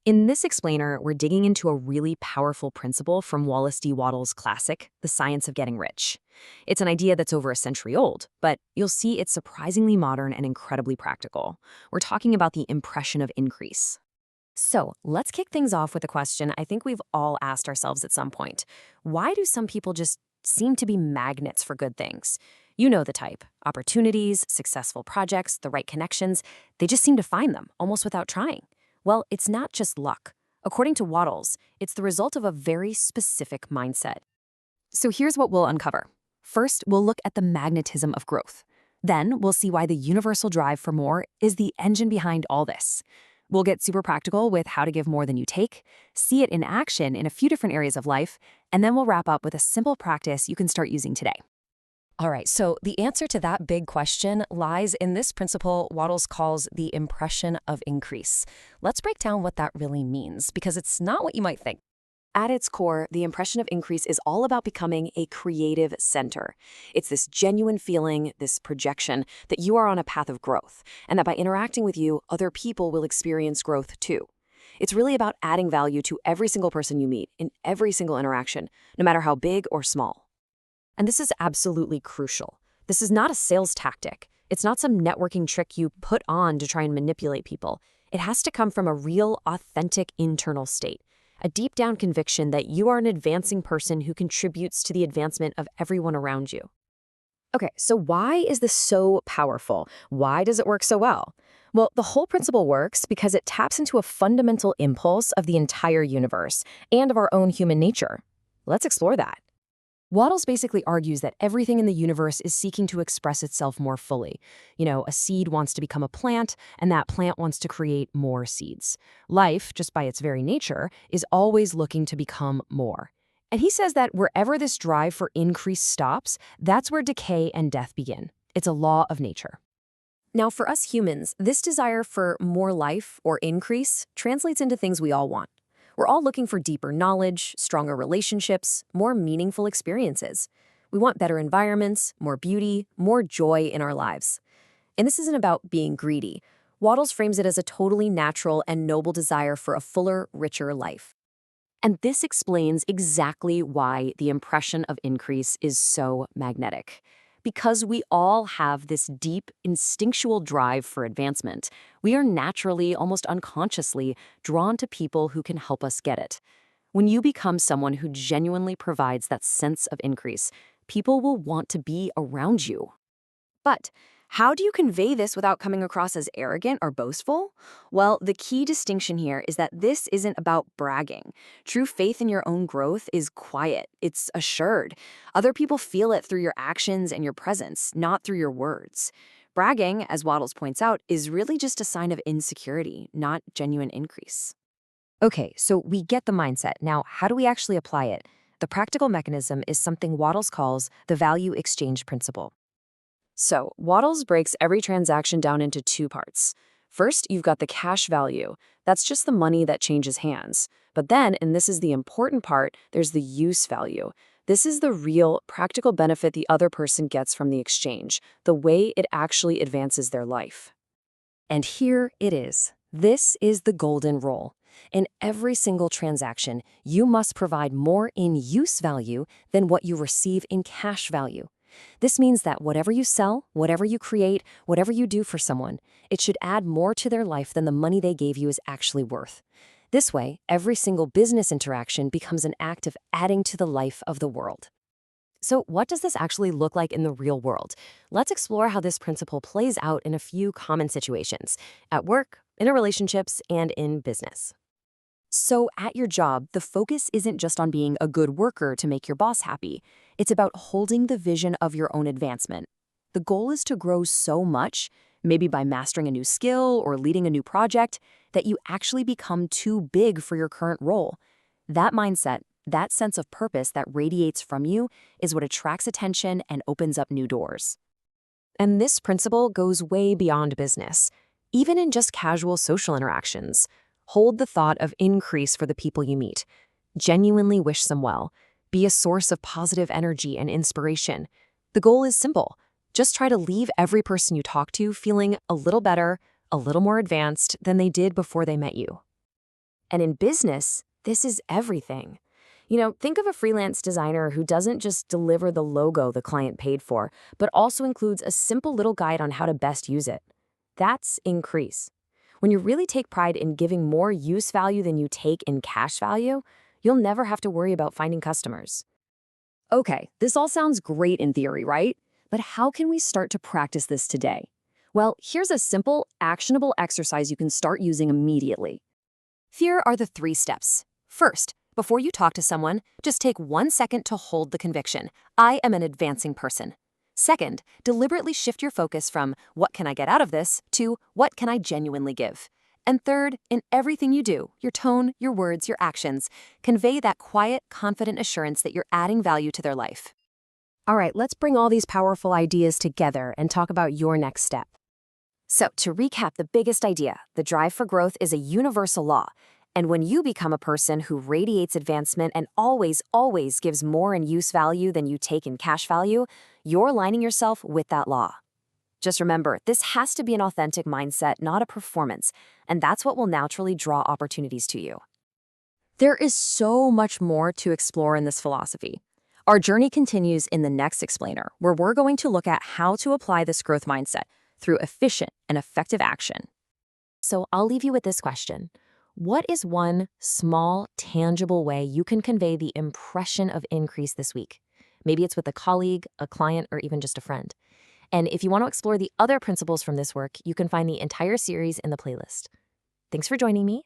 In this explainer, we're digging into a really powerful principle from Wallace D. Wattles' classic, The Science of Getting Rich. It's an idea that's over a century old, but you'll see it's surprisingly modern and incredibly practical. We're talking about the impression of increase. So let's kick things off with a question I think we've all asked ourselves at some point. Why do some people just seem to be magnets for good things? You know the type. Opportunities, successful projects, the right connections. They just seem to find them, almost without trying. Well, it's not just luck. According to Wattles, it's the result of a very specific mindset. So here's what we'll uncover. First, we'll look at the magnetism of growth. Then, we'll see why the universal drive for more is the engine behind all this. We'll get super practical with how to give more than you take, see it in action in a few different areas of life, and then we'll wrap up with a simple practice you can start using today. All right, so the answer to that big question lies in this principle Wattles calls the impression of increase. Let's break down what that really means, because it's not what you might think. At its core, the impression of increase is all about becoming a creative center. It's this genuine feeling, this projection, that you are on a path of growth, and that by interacting with you, other people will experience growth too. It's really about adding value to every single person you meet in every single interaction, no matter how big or small. And this is absolutely crucial. This is not a sales tactic. It's not some networking trick you put on to try and manipulate people. It has to come from a real, authentic internal state. A deep down conviction that you are an advancing person who contributes to the advancement of everyone around you. Okay, so why is this so powerful? Why does it work so well? Well, the whole principle works because it taps into a fundamental impulse of the entire universe and of our own human nature. Let's explore that. Wattles basically argues that everything in the universe is seeking to express itself more fully. A seed wants to become a plant, and that plant wants to create more seeds. Life, just by its very nature, is always looking to become more. And he says that wherever this drive for increase stops, that's where decay and death begin. It's a law of nature. Now, for us humans, this desire for more life or increase translates into things we all want. We're all looking for deeper knowledge, stronger relationships, more meaningful experiences. We want better environments, more beauty, more joy in our lives. And this isn't about being greedy. Wattles frames it as a totally natural and noble desire for a fuller, richer life. And this explains exactly why the impression of increase is so magnetic. Because we all have this deep, instinctual drive for advancement, we are naturally, almost unconsciously, drawn to people who can help us get it. When you become someone who genuinely provides that sense of increase, people will want to be around you. But how do you convey this without coming across as arrogant or boastful? Well, the key distinction here is that this isn't about bragging. True faith in your own growth is quiet. It's assured. Other people feel it through your actions and your presence, not through your words. Bragging, as Wattles points out, is really just a sign of insecurity, not genuine increase. Okay, so we get the mindset. Now, how do we actually apply it? The practical mechanism is something Wattles calls the value exchange principle. So, Wattles breaks every transaction down into two parts. First, you've got the cash value. That's just the money that changes hands. But then, and this is the important part, there's the use value. This is the real, practical benefit the other person gets from the exchange, the way it actually advances their life. And here it is. This is the golden rule. In every single transaction, you must provide more in use value than what you receive in cash value. This means that whatever you sell, whatever you create, whatever you do for someone, it should add more to their life than the money they gave you is actually worth. This way, every single business interaction becomes an act of adding to the life of the world. So what does this actually look like in the real world? Let's explore how this principle plays out in a few common situations, at work, in relationships, and in business. So at your job, the focus isn't just on being a good worker to make your boss happy. It's about holding the vision of your own advancement. The goal is to grow so much, maybe by mastering a new skill or leading a new project, that you actually become too big for your current role. That mindset, that sense of purpose that radiates from you, is what attracts attention and opens up new doors. And this principle goes way beyond business, even in just casual social interactions. Hold the thought of increase for the people you meet. Genuinely wish them well. Be a source of positive energy and inspiration. The goal is simple. Just try to leave every person you talk to feeling a little better, a little more advanced than they did before they met you. And in business, this is everything. Think of a freelance designer who doesn't just deliver the logo the client paid for, but also includes a simple little guide on how to best use it. That's increase. When you really take pride in giving more use value than you take in cash value, you'll never have to worry about finding customers. Okay, this all sounds great in theory, right? But how can we start to practice this today? Well, here's a simple, actionable exercise you can start using immediately. Here are the 3 steps. First, before you talk to someone, just take 1 second to hold the conviction. I am an advancing person. Second, deliberately shift your focus from what can I get out of this to what can I genuinely give. And third, in everything you do, your tone, your words, your actions, convey that quiet, confident assurance that you're adding value to their life. All right, let's bring all these powerful ideas together and talk about your next step. So, to recap the biggest idea, the drive for growth is a universal law. And when you become a person who radiates advancement and always gives more in use value than you take in cash value, you're aligning yourself with that law. Just remember, this has to be an authentic mindset, not a performance, and that's what will naturally draw opportunities to you. There is so much more to explore in this philosophy. Our journey continues in the next explainer, where we're going to look at how to apply this growth mindset through efficient and effective action. So I'll leave you with this question. What is one small, tangible way you can convey the impression of increase this week? Maybe it's with a colleague, a client, or even just a friend. And if you want to explore the other principles from this work, you can find the entire series in the playlist. Thanks for joining me.